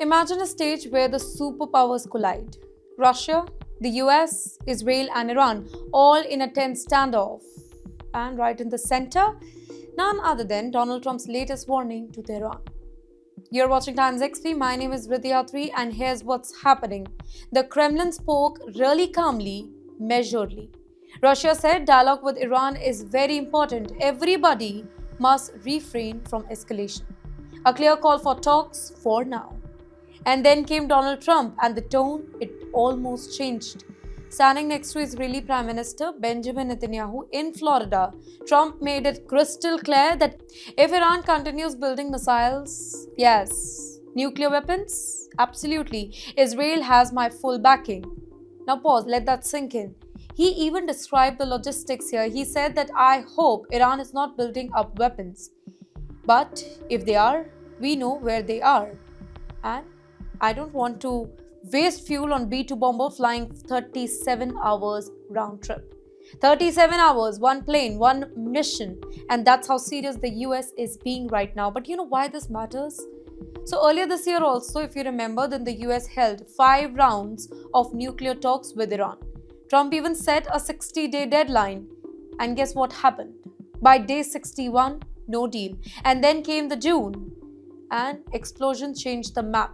Imagine a stage where the superpowers collide. Russia, the US, Israel, and Iran, all in a tense standoff. And right in the center, none other than Donald Trump's latest warning to Tehran. You're watching TimesXP. My name is Rityatri, and here's what's happening. The Kremlin spoke really calmly, measuredly. Russia said dialogue with Iran is very important. Everybody must refrain from escalation. A clear call for talks for now. And then came Donald Trump, and the tone, it almost changed. Standing next to Israeli Prime Minister Benjamin Netanyahu in Florida, Trump made it crystal clear that if Iran continues building missiles, yes, nuclear weapons, absolutely, Israel has my full backing. Now pause, let that sink in. He even described the logistics here. He said that I hope Iran is not building up weapons. But if they are, we know where they are. And I don't want to waste fuel on B-2 bomber flying 37 hours round trip. 37 hours, one plane, one mission. And that's how serious the US is being right now. But you know why this matters? So earlier this year also, if you remember, then the US held 5 rounds of nuclear talks with Iran. Trump even set a 60-day deadline. And guess what happened? By day 61, no deal. And then came the June. And explosion changed the map.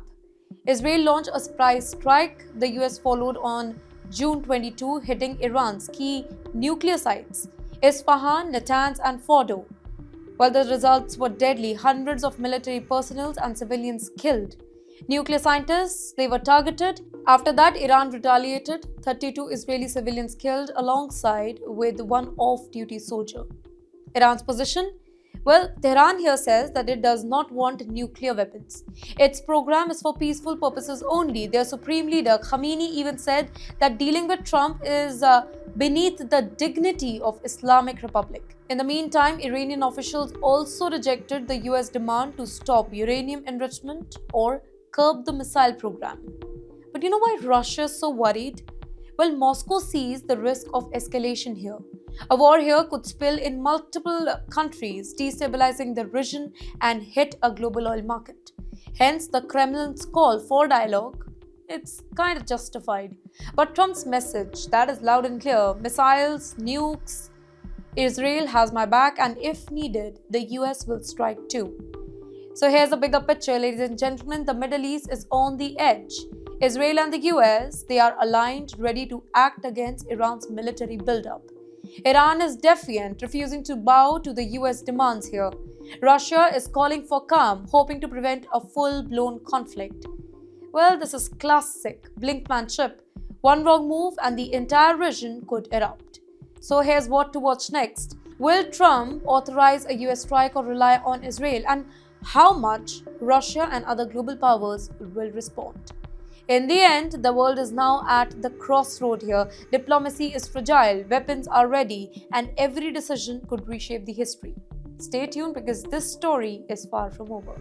Israel launched a surprise strike. The US followed on June 22, hitting Iran's key nuclear sites, Isfahan, Natanz, and Fordo. While the results were deadly, hundreds of military personnel and civilians killed. Nuclear scientists, they were targeted. After that, Iran retaliated, 32 Israeli civilians killed alongside with one off-duty soldier. Iran's position? Well, Tehran here says that it does not want nuclear weapons. Its program is for peaceful purposes only. Their supreme leader, Khamenei, even said that dealing with Trump is beneath the dignity of Islamic Republic. In the meantime, Iranian officials also rejected the US demand to stop uranium enrichment or curb the missile program. But you know why Russia is so worried? Well, Moscow sees the risk of escalation here. A war here could spill in multiple countries, destabilizing the region and hit a global oil market. Hence, the Kremlin's call for dialogue, it's kind of justified. But Trump's message, that is loud and clear: missiles, nukes, Israel has my back, and if needed, the US will strike too. So here's a bigger picture, ladies and gentlemen. The Middle East is on the edge. Israel and the US, they are aligned, ready to act against Iran's military buildup. Iran is defiant, refusing to bow to the US demands here. Russia is calling for calm, hoping to prevent a full-blown conflict. Well, this is classic blinkmanship. One wrong move and the entire region could erupt. So here's what to watch next. Will Trump authorize a US strike or rely on Israel? And how much Russia and other global powers will respond? In the end, the world is now at the crossroad here. Diplomacy is fragile, weapons are ready, and every decision could reshape the history. Stay tuned because this story is far from over.